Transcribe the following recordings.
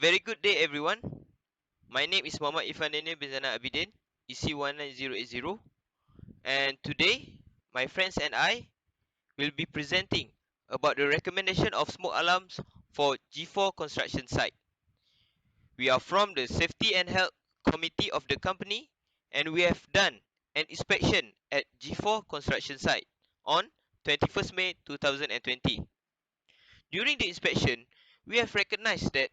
very good day, everyone. My name is Muhammad Irfan bin Zainal Abidin, EC19080, and today my friends and I will be presenting about the recommendation of smoke alarms for G4 construction site. We are from the Safety and Health Committee of the company, and we have done an inspection at G4 construction site on 21st May 2020. During the inspection, we have recognized that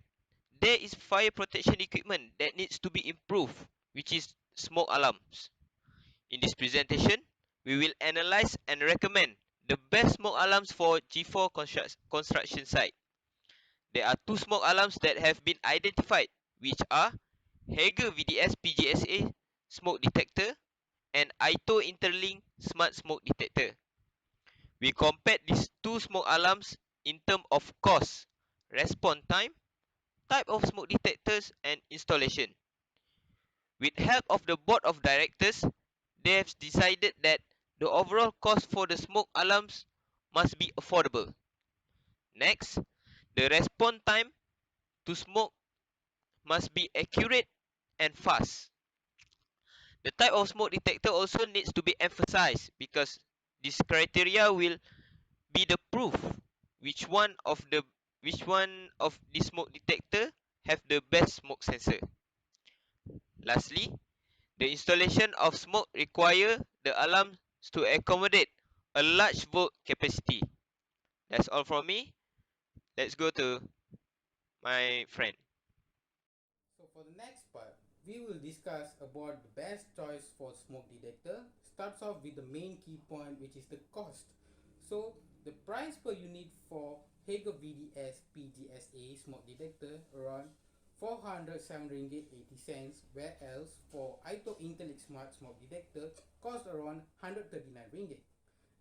there is fire protection equipment that needs to be improved, which is smoke alarms. In this presentation, we will analyze and recommend the best smoke alarms for G4 construction site. There are two smoke alarms that have been identified, which are Hager VDS PGSA smoke detector and ITO Interlink smart smoke detector. We compared these two smoke alarms in terms of cost, response time, type of smoke detectors, and installation. With help of the board of directors, they have decided that the overall cost for the smoke alarms must be affordable. Next, the response time to smoke must be accurate and fast. The type of smoke detector also needs to be emphasized because this criteria will be the proof which one of the smoke detector have the best smoke sensor. Lastly, the installation of smoke require the alarms to accommodate a large volt capacity. That's all from me. Let's go to my friend. So for the next part, we will discuss about the best choice for smoke detector. Starts off with the main key point, which is the cost. So the price per unit for Hager VDS PGSA smoke detector around 407 ringgit 80 cents, whereas for ITO Intellix Smart smoke detector cost around 139 ringgit.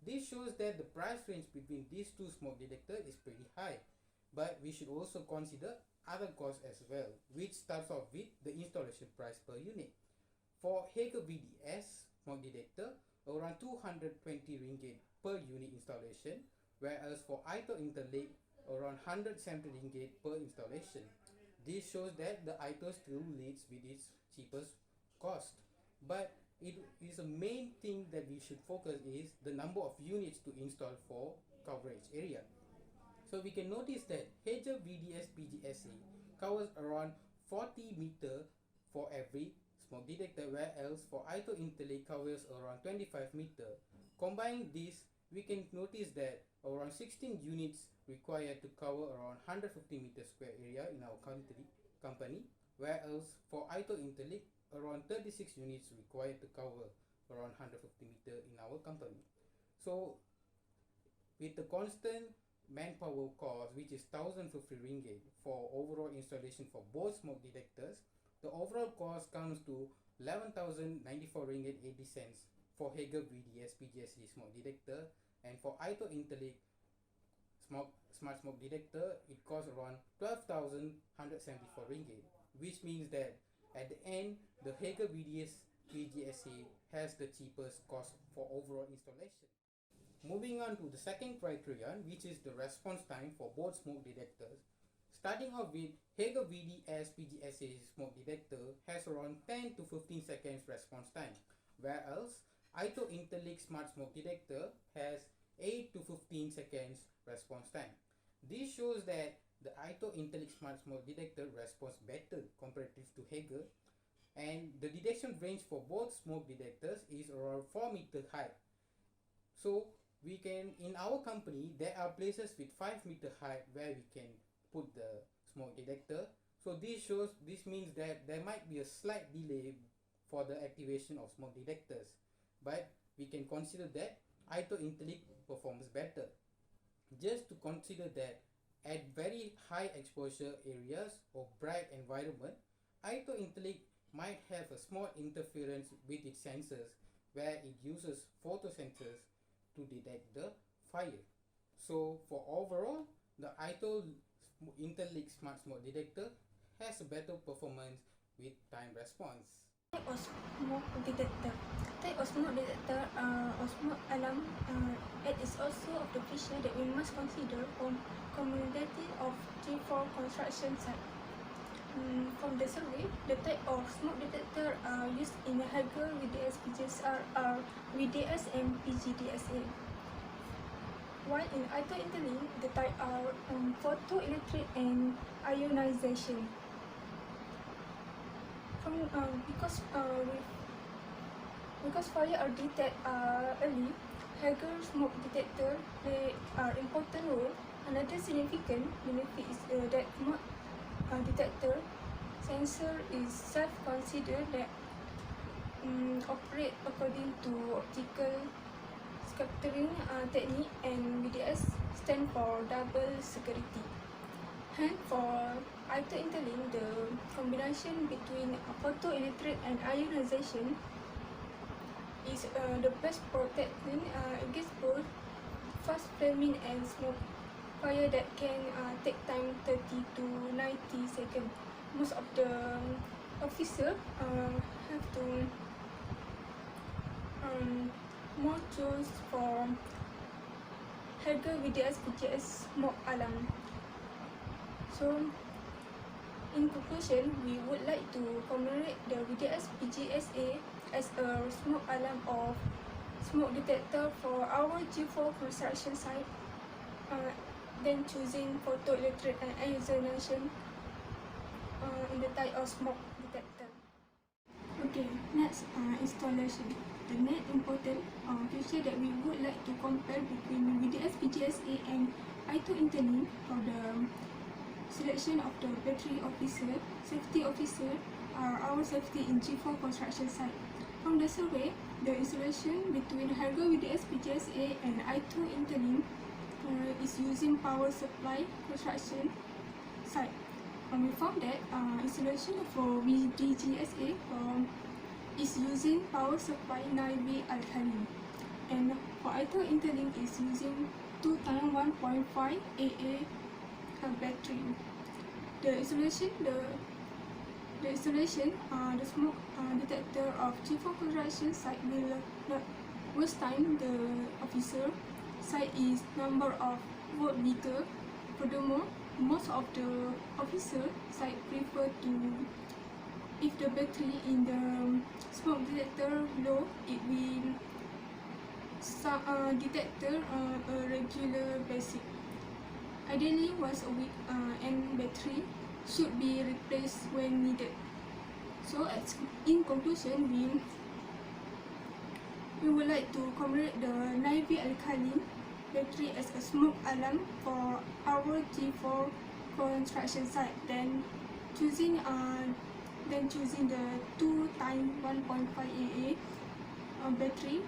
This shows that the price range between these two smoke detectors is pretty high, but we should also consider other costs as well, which starts off with the installation price per unit. For Hager VDS smoke detector, around 220 ringgit per unit installation, whereas for ITO Interlake, around 170 ringgit per installation. This shows that the ITO still leads with its cheapest cost, but it is a main thing that we should focus is the number of units to install for coverage area. So we can notice that Hager VDS PGSA covers around 40 meter for every smoke detector, whereas for ITO Intellect covers around 25 meter. Combining this, we can notice that around 16 units required to cover around 150 meter square area in our company, whereas for ITO Intellect around 36 units required to cover around 150 meter in our company. So with the constant manpower cost, which is 1050 ringgit for overall installation for both smoke detectors, the overall cost comes to 11,094 ringgit 80 cents for Hager VDS PGSD smoke detector, and for ITO Intellect smart smoke detector, it costs around 12,174 ringgit, which means that at the end, the Hager VDS PGSA has the cheapest cost for overall installation. Moving on to the second criterion, which is the response time for both smoke detectors. Starting off with Hager VDS PGSA smoke detector has around 10 to 15 seconds response time, whereas ITO Interlink Smart Smoke Detector has 8 to 15 seconds response time. This shows that the ITO Interlink Smart Smoke Detector responds better comparative to Hager, and the detection range for both smoke detectors is around 4 meter high. So we can, in our company, there are places with 5 meter height where we can put the smoke detector. So this means that there might be a slight delay for the activation of smoke detectors, but we can consider that ITO Intellect performs better. Just to consider that at very high exposure areas or bright environment, ITO Intellect might have a small interference with its sensors where it uses photosensors to detect the fire. So for overall, the ITO Interlink Smart Smoke Detector has a better performance with time response. Type of smoke detector. Type of smoke detector or smoke alarm. It is also of the feature that we must consider on community of G4 construction site. From the survey, the type of smoke detector used in the Hager VDS PGSR are VDS and PGDSA. While in isointerlink, the type are photoelectric and ionization. Because fire are detected early, Hager smoke detector play an important role. Another significant benefit is that smoke detector sensor is self-considered that operate according to optical scattering technique, and VDS stand for double security. Hence, for isointerlink, the combination between photoelectric and ionization is the best protecting against both fast flaming and smoke fire that can take time 30 to 90 seconds. Most of the officer have to more choose for Hager VDS PGS smoke alarm. So, in conclusion, we would like to commemorate the VDS PGSA as a smoke alarm or smoke detector for our G4 construction site, then choosing photoelectric and ionization in the type of smoke detector. Okay, next installation. The next important feature that we would like to compare between VDS PGSA and I2 interlink for the selection of the battery officer, safety officer, our safety in G4 construction site. From the survey, the installation between Hager VDS PGSA and I2 interlink is using power supply construction site. We found that installation for VDGSA is using power supply 9V alkaline, and for I2 interlink is using 2 times 1.5 AA battery. The smoke detector of G4 construction site will not waste time the officer. Site is number of volt bigger. Furthermore, most of the officer site prefer to, if the battery in the smoke detector low, it will detector a regular basic. Ideally, once a week, and battery should be replaced when needed. So, in conclusion, we would like to commemorate the 9V alkaline battery as a smoke alarm for our G4 construction site. Then choosing the 2 times 1.5 AA battery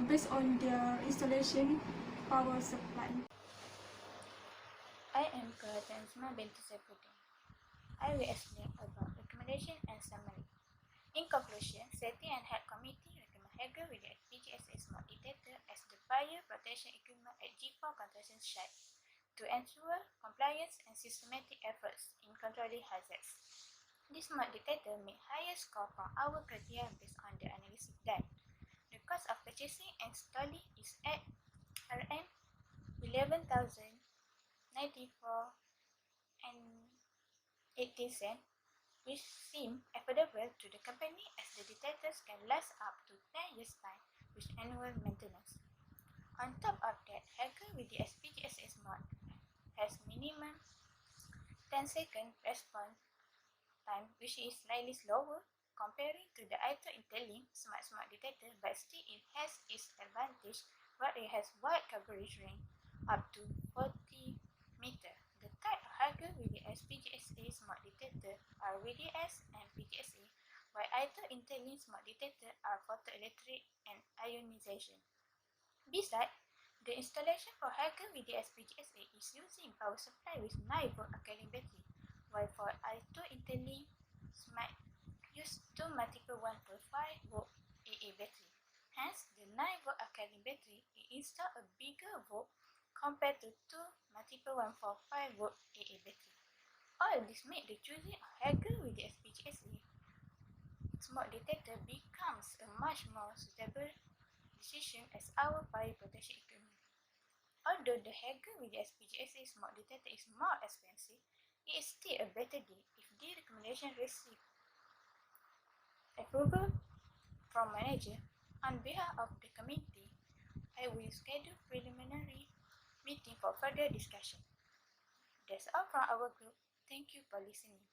based on their installation power supply. I am Binti Saifuddin. I will explain about recommendation and summary. In conclusion, Safety and Health Committee recommend Hager with the PGSA smoke detector as the fire protection equipment at G4 construction site to ensure compliance and systematic efforts in controlling hazards. This smoke detector made higher score from our criteria based on the analysis done. The cost of purchasing and installing is at Rm 11,094 and 18 cents, which seem affordable to the company as the detectors can last up to 10 years' time with annual maintenance. On top of that, Hager with the SPGSS mod has minimum 10-second response time, which is slightly slower comparing to the I2 Interlink smart detector, but still it has its advantage, but it has wide coverage range up to 40 meter. The type of Hager with the SPGSA smart detector are VDS and PGSA, while I2 Interlink smart detector are photoelectric and ionization. Besides, the installation for Hager with the SPGSA is using power supply with 9V alkaline battery, while for I2 Interlink smart use 2 multiple 1.5V AA battery. Hence, the 9V alkaline battery install a bigger volt compared to 2 multiple 1.5V AA battery. All this make the choosing of Hager with the SPGSA smoke detector becomes a much more suitable decision as our fire protection equipment. Although the Hager with the SPGSA smoke detector is more expensive, it is still see a better day if the recommendation receive approval from manager. On behalf of the committee, I will schedule preliminary meeting for further discussion. That's all from our group. Thank you for listening.